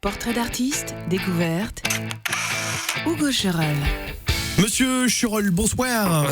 Portrait d'artiste, découverte. Hugo Churel. Monsieur Churel, bonsoir.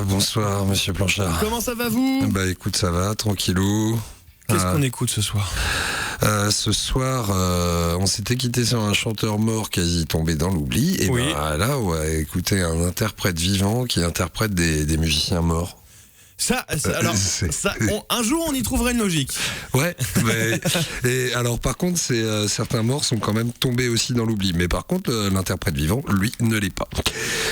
Bonsoir, monsieur Planchard. Comment ça va vous ? Bah écoute, ça va, tranquillou. Qu'est-ce qu'on écoute ce soir ? Ce soir, on s'était quitté sur un chanteur mort quasi tombé dans l'oubli. Et oui. Là, on va écouter un interprète vivant qui interprète des musiciens morts. Un jour on y trouverait une logique. Ouais, et alors par contre, certains morts sont quand même tombés aussi dans l'oubli. Mais par contre, l'interprète vivant, lui, ne l'est pas.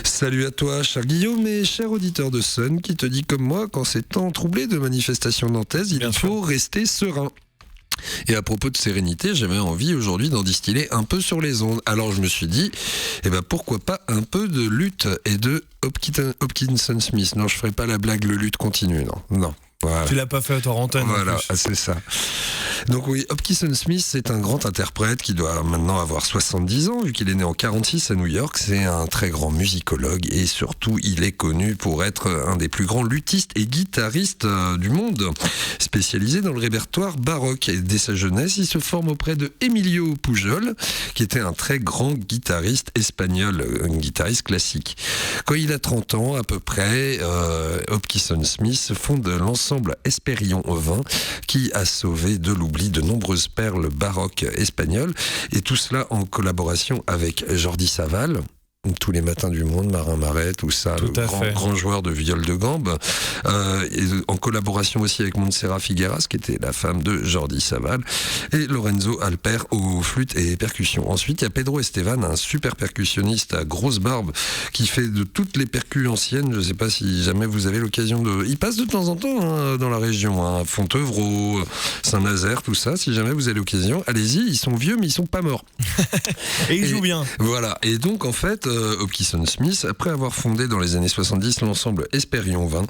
Salut à toi, cher Guillaume, et cher auditeur de Sun, qui te dit comme moi, qu'en ces temps troublés de manifestations nantaises, il faut rester serein. Et à propos de sérénité, j'avais envie aujourd'hui d'en distiller un peu sur les ondes. Alors je me suis dit, pourquoi pas un peu de lutte et de Hopkinson Smith. Non, je ferai pas la blague, le lutte continue, non. Voilà. Tu l'as pas fait à ton antenne. Voilà, c'est ça. Donc oui, Hopkinson Smith, c'est un grand interprète qui doit maintenant avoir 70 ans, vu qu'il est né en 46 à New York. C'est un très grand musicologue et surtout, il est connu pour être un des plus grands luthistes et guitaristes du monde, spécialisé dans le répertoire baroque. Et dès sa jeunesse, il se forme auprès de Emilio Pujol, qui était un très grand guitariste espagnol, un guitariste classique. Quand il a 30 ans à peu près, Hopkinson Smith fonde l'ensemble Hespérion au vin, qui a sauvé de l'oubli de nombreuses perles baroques espagnoles, et tout cela en collaboration avec Jordi Savall, Tous les matins du monde, Marin Marais, tout ça, tout le grand joueur de viol de gambe, et en collaboration aussi avec Montserrat Figueras, qui était la femme de Jordi Savall, et Lorenzo Alper aux flûtes et percussions. Ensuite, il y a Pedro Estevan, un super percussionniste à grosse barbe, qui fait de toutes les percus anciennes. Je ne sais pas si jamais vous avez l'occasion de... Il passe de temps en temps dans la région, Fontevraud, Saint-Nazaire, tout ça. Si jamais vous avez l'occasion, allez-y, ils sont vieux, mais ils sont pas morts. Et ils jouent bien. Voilà, et donc en fait... Hopkinson Smith, après avoir fondé dans les années 70 l'ensemble Hespérion 20,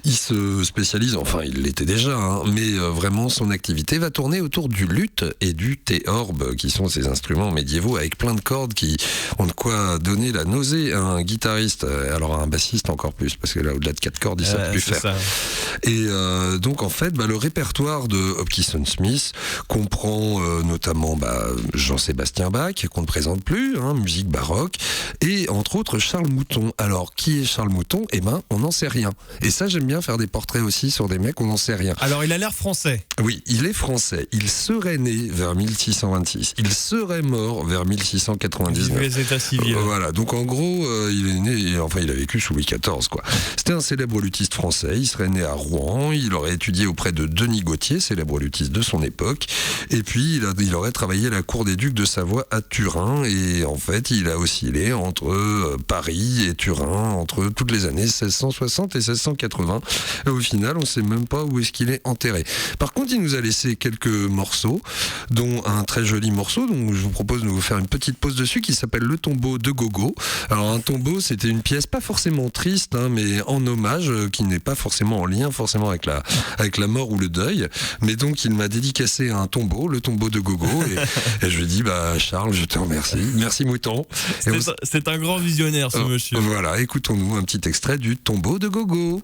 il se spécialise, enfin il l'était déjà, mais vraiment son activité va tourner autour du luth et du théorbe, qui sont ces instruments médiévaux avec plein de cordes qui ont de quoi donner la nausée à un guitariste, alors à un bassiste encore plus, parce que là au-delà de 4 cordes ils savent plus faire. Ça. Et donc en fait le répertoire de Hopkinson Smith comprend notamment Jean-Sébastien Bach, qu'on ne présente plus, musique baroque, et entre autres Charles Mouton. Alors qui est Charles Mouton ? On n'en sait rien. Et ça, j'aime bien faire des portraits aussi sur des mecs, on n'en sait rien. Alors il a l'air français. Oui, il est français. Il serait né vers 1626. Il serait mort vers 1699. Les états civils. Voilà, donc en gros, il est né, il a vécu sous Louis XIV, quoi. C'était un célèbre luthiste français. Il serait né à Rouen. Il aurait étudié auprès de Denis Gautier, célèbre luthiste de son époque. Et puis il aurait travaillé à la cour des ducs de Savoie à Turin. Et en fait, il a oscillé entre Paris et Turin, entre toutes les années 1660 et 1680. Et au final, on ne sait même pas où est-ce qu'il est enterré. Par contre, il nous a laissé quelques morceaux, dont un très joli morceau, dont je vous propose de vous faire une petite pause dessus, qui s'appelle Le tombeau de Gogo. Alors, un tombeau, c'était une pièce pas forcément triste, mais en hommage, qui n'est pas forcément en lien forcément avec la mort ou le deuil. Mais donc, il m'a dédicacé un tombeau, le tombeau de Gogo, et je lui dis, Charles, je te remercie. Merci Mouton. C'est un grand visionnaire, ce monsieur. Voilà, écoutons-nous un petit extrait du tombeau de Gogo.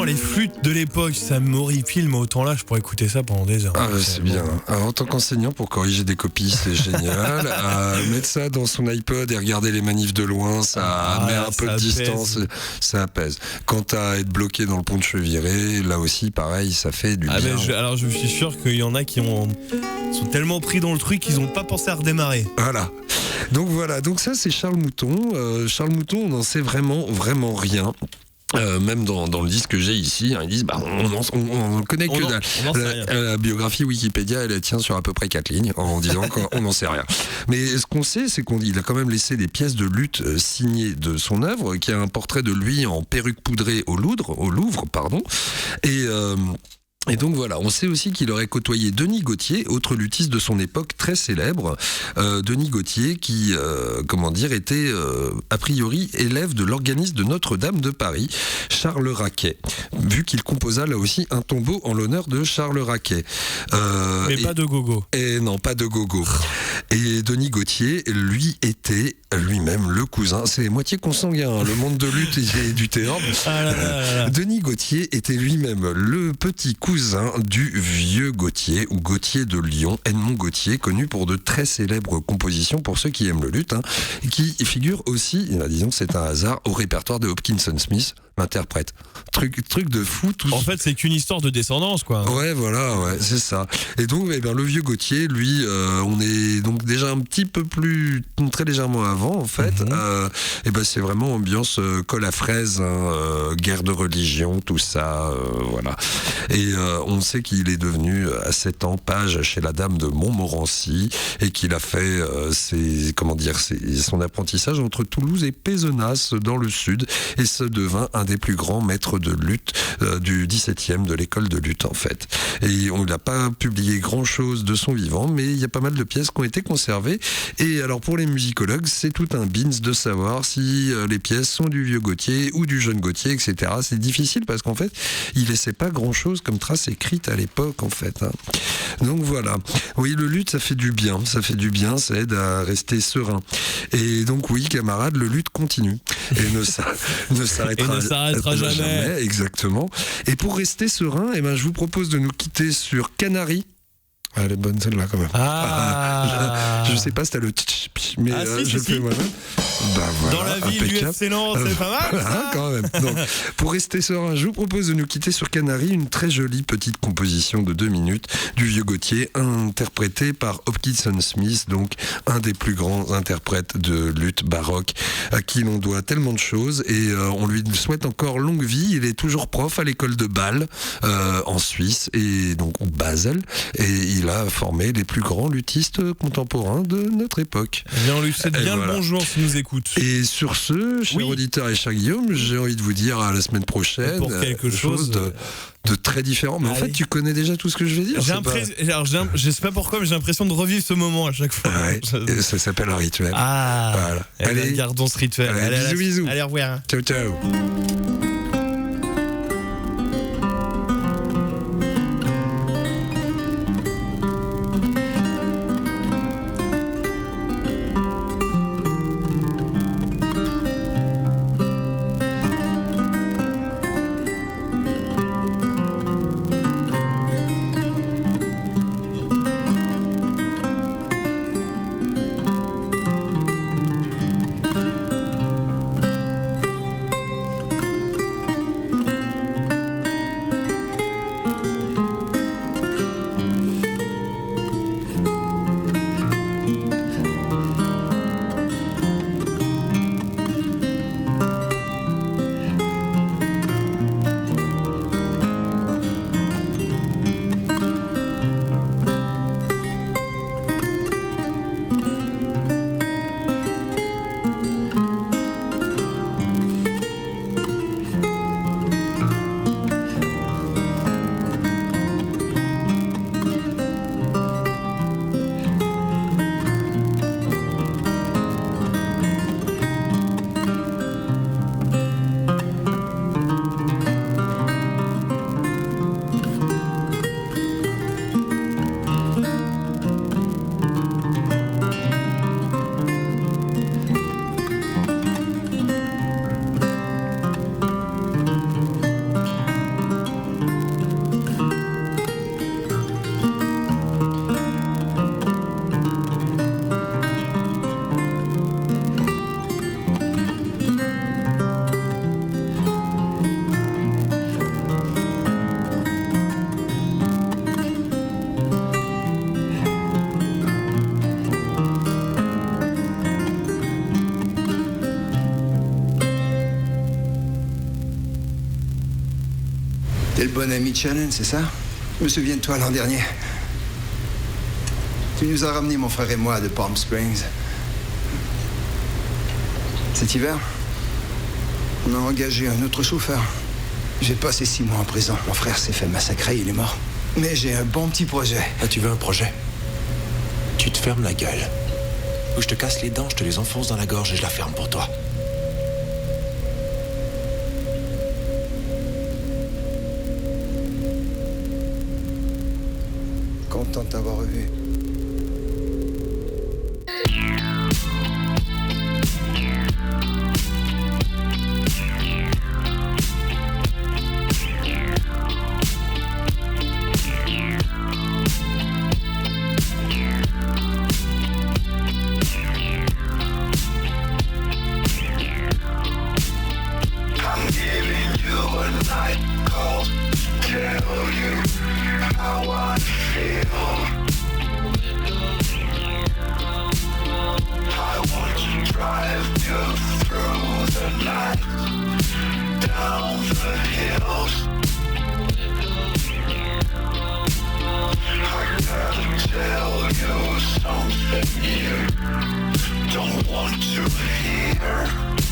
les flûtes de l'époque, ça m'horripile, mais autant là, je pourrais écouter ça pendant des heures. Ah, c'est bien. Alors, en tant qu'enseignant, pour corriger des copies, c'est génial. Mettre ça dans son iPod et regarder les manifs de loin, ça met un peu de distance, ça apaise. Quant à être bloqué dans le pont de Cheviré, là aussi, pareil, ça fait du bien. Alors, je suis sûr qu'il y en a qui sont tellement pris dans le truc qu'ils n'ont pas pensé à redémarrer. Voilà, donc ça c'est Charles Mouton. Charles Mouton, on n'en sait vraiment rien. Même dans le disque que j'ai ici, ils disent on connaît que la biographie Wikipédia, elle tient sur à peu près 4 lignes en disant qu'on n'en sait rien. Mais ce qu'on sait, c'est qu'il a quand même laissé des pièces de luth signées de son œuvre, qui a un portrait de lui en perruque poudrée au Louvre, Et donc voilà, on sait aussi qu'il aurait côtoyé Denis Gautier, autre luthiste de son époque très célèbre. Denis Gautier qui, était a priori élève de l'organiste de Notre-Dame de Paris, Charles Raquet, vu qu'il composa là aussi un tombeau en l'honneur de Charles Raquet. Pas de gogo. Et non, pas de gogo. Et Denis Gautier, lui, était lui-même le cousin, c'est moitié consanguin, le monde de luth et du théâtre. Denis Gautier était lui-même le petit cousin du vieux Gautier, ou Gautier de Lyon, Edmond Gautier, connu pour de très célèbres compositions pour ceux qui aiment le luth, qui figure aussi, disons que c'est un hasard, au répertoire de Hopkinson Smith, l'interprète. Truc de fou. Tout. En fait, c'est qu'une histoire de descendance, quoi. Ouais, c'est ça. Et donc, le vieux Gautier, lui, on est donc déjà un petit peu plus, très légèrement avant, en fait. C'est vraiment ambiance colle à fraise, guerre de religion, tout ça, voilà. Et on sait qu'il est devenu à 7 ans page chez la dame de Montmorency et qu'il a fait son apprentissage entre Toulouse et Pézenas dans le sud, et se devint un des plus grands maîtres de luth du 17e, de l'école de luth en fait. Et on n'a pas publié grand chose de son vivant, mais il y a pas mal de pièces qui ont été conservées. Et alors pour les musicologues, c'est tout un bins de savoir si les pièces sont du vieux Gautier ou du jeune Gautier, etc. C'est difficile parce qu'en fait, il laissait pas grand chose comme trace écrite à l'époque en fait. Donc voilà. Oui, le luth, ça fait du bien, ça aide à rester serein. Et donc oui, camarades, le luth continue et ne s'arrêtera jamais. Exactement. Et pour rester serein, je vous propose de nous quitter sur Canary. Elle est bonne celle-là quand même. Je sais pas si t'as le mais je le fais moi-même. Voilà, dans la ville du FC Nantes, c'est pas mal ça quand même. Donc, pour rester serein, je vous propose de nous quitter sur Canary, une très jolie petite composition de 2 minutes du vieux Gautier, interprétée par Hopkinson Smith, donc un des plus grands interprètes de luth baroque, à qui l'on doit tellement de choses, et on lui souhaite encore longue vie. Il est toujours prof à l'école de Bâle en Suisse, et donc Basel, et il a formé les plus grands luthistes contemporains de notre époque. On lui souhaite bien le bonjour s'il nous écoute. Et sur ce, cher auditeur et cher Guillaume, j'ai envie de vous dire à la semaine prochaine pour quelque chose de très différent. Mais en fait, tu connais déjà tout ce que je vais dire. Je sais pas pourquoi, mais j'ai l'impression de revivre ce moment à chaque fois. Ça s'appelle un rituel. Voilà. Allez, gardons ce rituel. Allez, bisous. Allez, au revoir. Ciao, ciao. T'es le bon ami de Shannon, c'est ça? Je me souviens de toi l'an dernier. Tu nous as ramené, mon frère et moi, de Palm Springs. Cet hiver, on a engagé un autre chauffeur. J'ai passé 6 mois en prison. Mon frère s'est fait massacrer, il est mort. Mais j'ai un bon petit projet. Ah, tu veux un projet? Tu te fermes la gueule. Ou je te casse les dents, je te les enfonce dans la gorge et je la ferme pour toi. Content de t'avoir revu. Don't want to hear.